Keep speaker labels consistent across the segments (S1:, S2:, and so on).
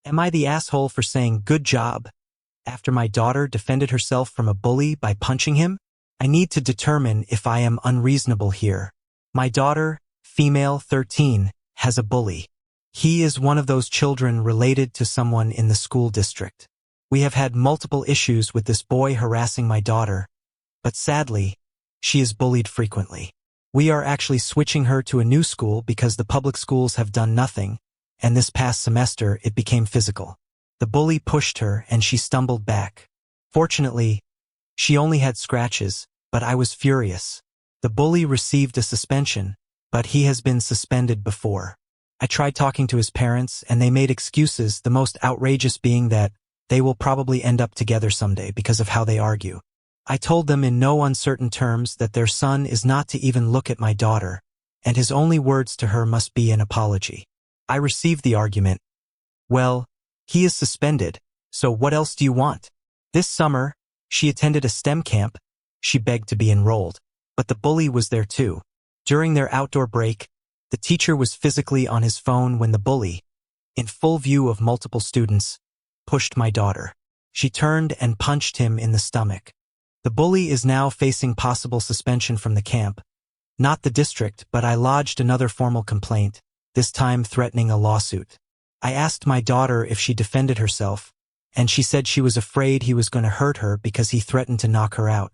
S1: Am I the asshole for saying good job after my daughter defended herself from a bully by punching him? I need to determine if I am unreasonable here. My daughter, female 13, has a bully. He is one of those children related to someone in the school district. We have had multiple issues with this boy harassing my daughter, but sadly, she is bullied frequently. We are actually switching her to a new school because the public schools have done nothing, and this past semester it became physical. The bully pushed her and she stumbled back. Fortunately, she only had scratches, but I was furious. The bully received a suspension, but he has been suspended before. I tried talking to his parents and they made excuses, the most outrageous being that they will probably end up together someday because of how they argue. I told them in no uncertain terms that their son is not to even look at my daughter, and his only words to her must be an apology. I received the argument, well, he is suspended, so what else do you want? This summer, she attended a STEM camp. She begged to be enrolled, but the bully was there too. During their outdoor break, the teacher was physically on his phone when the bully, in full view of multiple students, pushed my daughter. She turned and punched him in the stomach. The bully is now facing possible suspension from the camp. Not the district, but I lodged another formal complaint, this time threatening a lawsuit. I asked my daughter if she defended herself, and she said she was afraid he was going to hurt her because he threatened to knock her out.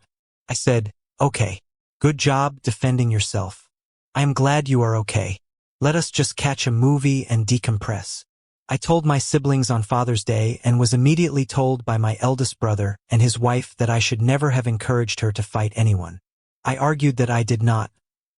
S1: I said, okay, good job defending yourself. I am glad you are okay. Let us just catch a movie and decompress. I told my siblings on Father's Day and was immediately told by my eldest brother and his wife that I should never have encouraged her to fight anyone. I argued that I did not.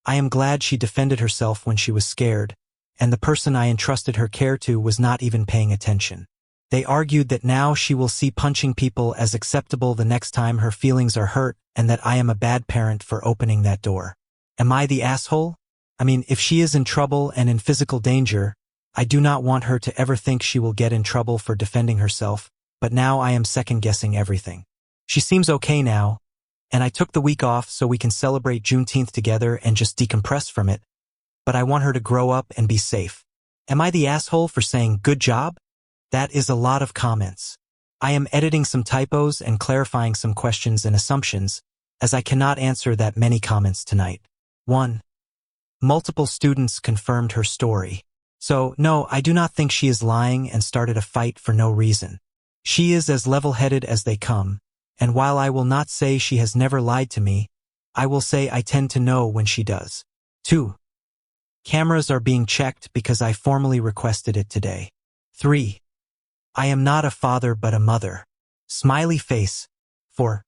S1: I am glad she defended herself when she was scared, and the person I entrusted her care to was not even paying attention. They argued that now she will see punching people as acceptable the next time her feelings are hurt and that I am a bad parent for opening that door. Am I the asshole? I mean, if she is in trouble and in physical danger, I do not want her to ever think she will get in trouble for defending herself, but now I am second-guessing everything. She seems okay now, and I took the week off so we can celebrate Juneteenth together and just decompress from it, but I want her to grow up and be safe. Am I the asshole for saying good job? That is a lot of comments. I am editing some typos and clarifying some questions and assumptions, as I cannot answer that many comments tonight. 1. Multiple students confirmed her story. So, no, I do not think she is lying and started a fight for no reason. She is as level-headed as they come, and while I will not say she has never lied to me, I will say I tend to know when she does. 2. Cameras are being checked because I formally requested it today. 3. I am not a father but a mother. Smiley face. 4.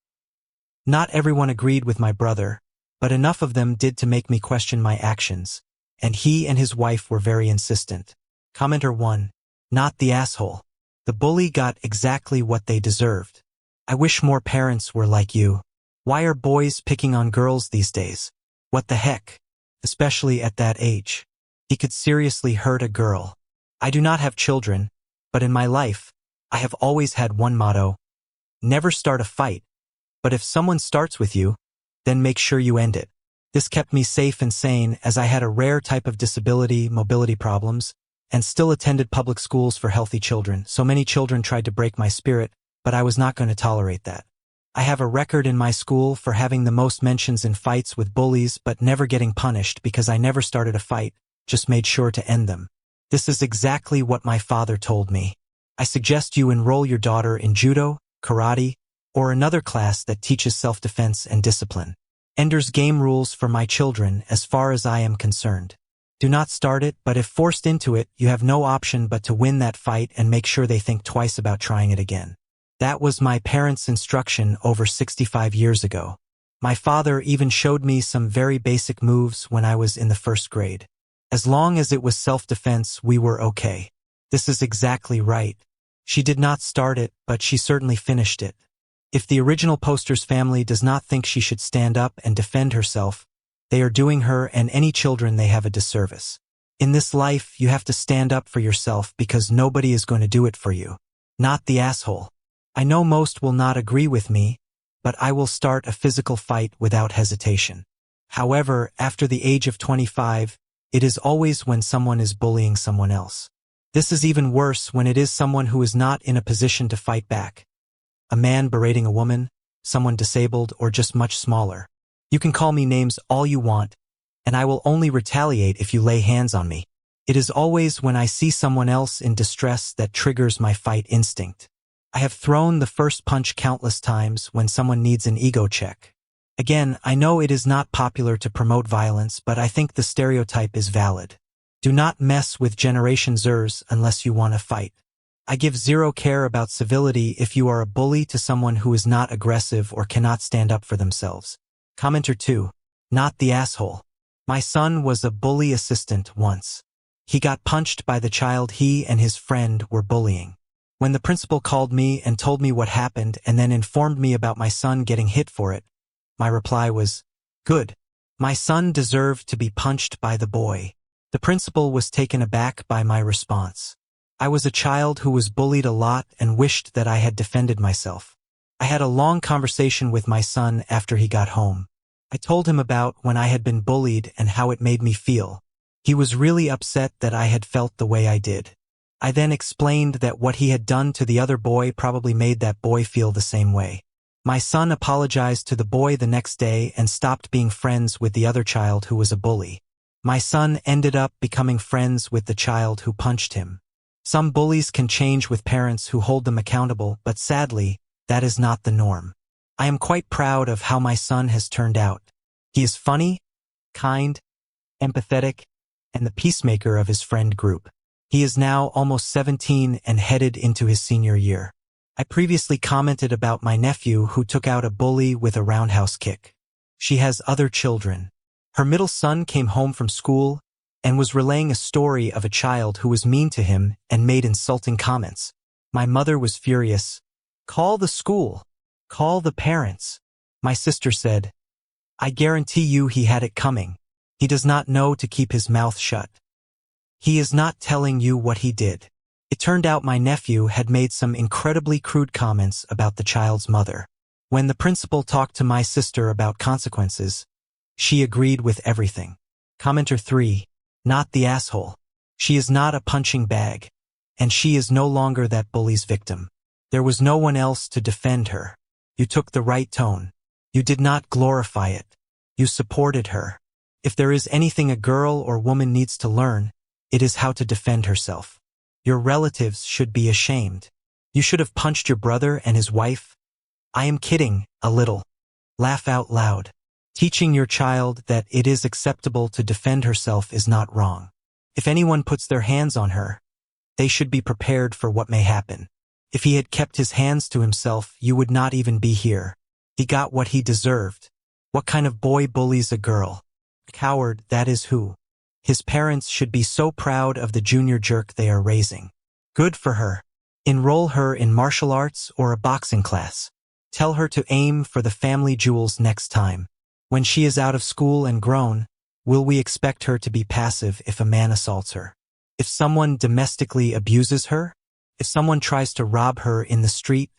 S1: Not everyone agreed with my brother, but enough of them did to make me question my actions, and he and his wife were very insistent. Commenter 1. Not the asshole. The bully got exactly what they deserved. I wish more parents were like you. Why are boys picking on girls these days? What the heck? Especially at that age. He could seriously hurt a girl. I do not have children, but in my life, I have always had one motto: never start a fight, but if someone starts with you, then make sure you end it. This kept me safe and sane as I had a rare type of disability, mobility problems, and still attended public schools for healthy children. So many children tried to break my spirit, but I was not going to tolerate that. I have a record in my school for having the most mentions in fights with bullies but never getting punished because I never started a fight, just made sure to end them. This is exactly what my father told me. I suggest you enroll your daughter in judo, karate, or another class that teaches self-defense and discipline. Ender's Game rules for my children as far as I am concerned. Do not start it, but if forced into it, you have no option but to win that fight and make sure they think twice about trying it again. That was my parents' instruction over 65 years ago. My father even showed me some very basic moves when I was in the first grade. As long as it was self-defense, we were okay. This is exactly right. She did not start it, but she certainly finished it. If the original poster's family does not think she should stand up and defend herself, they are doing her and any children they have a disservice. In this life, you have to stand up for yourself because nobody is going to do it for you. Not the asshole. I know most will not agree with me, but I will start a physical fight without hesitation. However, after the age of 25, it is always when someone is bullying someone else. This is even worse when it is someone who is not in a position to fight back. A man berating a woman, someone disabled, or just much smaller. You can call me names all you want, and I will only retaliate if you lay hands on me. It is always when I see someone else in distress that triggers my fight instinct. I have thrown the first punch countless times when someone needs an ego check. Again, I know it is not popular to promote violence, but I think the stereotype is valid. Do not mess with Generation Zers unless you want to fight. I give zero care about civility if you are a bully to someone who is not aggressive or cannot stand up for themselves. Commenter 2. Not the asshole. My son was a bully assistant once. He got punched by the child he and his friend were bullying. When the principal called me and told me what happened and then informed me about my son getting hit for it, my reply was, "Good. My son deserved to be punched by the boy." The principal was taken aback by my response. I was a child who was bullied a lot and wished that I had defended myself. I had a long conversation with my son after he got home. I told him about when I had been bullied and how it made me feel. He was really upset that I had felt the way I did. I then explained that what he had done to the other boy probably made that boy feel the same way. My son apologized to the boy the next day and stopped being friends with the other child who was a bully. My son ended up becoming friends with the child who punched him. Some bullies can change with parents who hold them accountable, but sadly, that is not the norm. I am quite proud of how my son has turned out. He is funny, kind, empathetic, and the peacemaker of his friend group. He is now almost 17 and headed into his senior year. I previously commented about my nephew who took out a bully with a roundhouse kick. She has other children. Her middle son came home from school and was relaying a story of a child who was mean to him and made insulting comments. My mother was furious. "Call the school. Call the parents." My sister said, "I guarantee you he had it coming. He does not know to keep his mouth shut. He is not telling you what he did." It turned out my nephew had made some incredibly crude comments about the child's mother. When the principal talked to my sister about consequences, she agreed with everything. Commenter 3. Not the asshole. She is not a punching bag, and she is no longer that bully's victim. There was no one else to defend her. You took the right tone. You did not glorify it. You supported her. If there is anything a girl or woman needs to learn, it is how to defend herself. Your relatives should be ashamed. You should have punched your brother and his wife. I am kidding, a little. Laugh out loud. Teaching your child that it is acceptable to defend herself is not wrong. If anyone puts their hands on her, they should be prepared for what may happen. If he had kept his hands to himself, you would not even be here. He got what he deserved. What kind of boy bullies a girl? A coward, that is who. His parents should be so proud of the junior jerk they are raising. Good for her. Enroll her in martial arts or a boxing class. Tell her to aim for the family jewels next time. When she is out of school and grown, will we expect her to be passive if a man assaults her? If someone domestically abuses her? If someone tries to rob her in the street?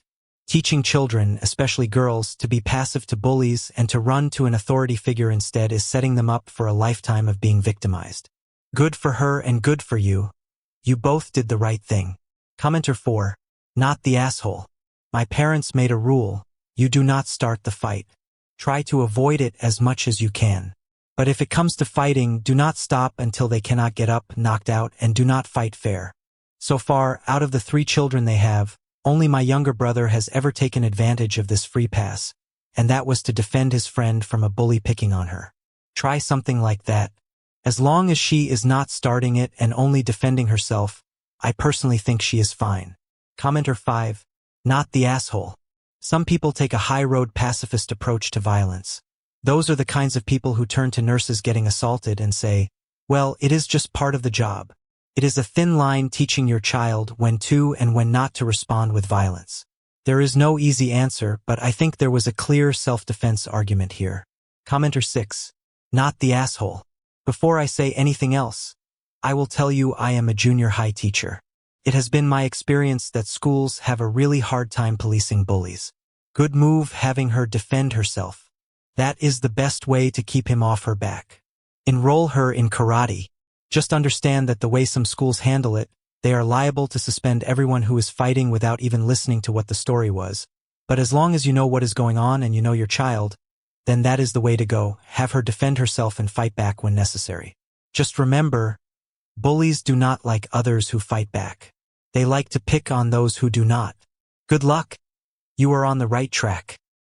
S1: Teaching children, especially girls, to be passive to bullies and to run to an authority figure instead is setting them up for a lifetime of being victimized. Good for her and good for you. You both did the right thing. Commenter 4. Not the asshole. My parents made a rule. You do not start the fight. Try to avoid it as much as you can. But if it comes to fighting, do not stop until they cannot get up, knocked out, and do not fight fair. So far, out of the 3 children they have, only my younger brother has ever taken advantage of this free pass, and that was to defend his friend from a bully picking on her. Try something like that. As long as she is not starting it and only defending herself, I personally think she is fine. Commenter 5. Not the asshole. Some people take a high-road pacifist approach to violence. Those are the kinds of people who turn to nurses getting assaulted and say, well, it is just part of the job. It is a thin line teaching your child when to and when not to respond with violence. There is no easy answer, but I think there was a clear self-defense argument here. Commenter 6. Not the asshole. Before I say anything else, I will tell you I am a junior high teacher. It has been my experience that schools have a really hard time policing bullies. Good move having her defend herself. That is the best way to keep him off her back. Enroll her in karate. Just understand that the way some schools handle it, They are liable to suspend everyone who is fighting without even listening to what the story was. But as long as you know what is going on and you know your child, then that is the way to go. Have her defend herself and fight back when necessary. Just remember, bullies do not like others who fight back. They like to pick on those who do not. Good luck. You are on the right track.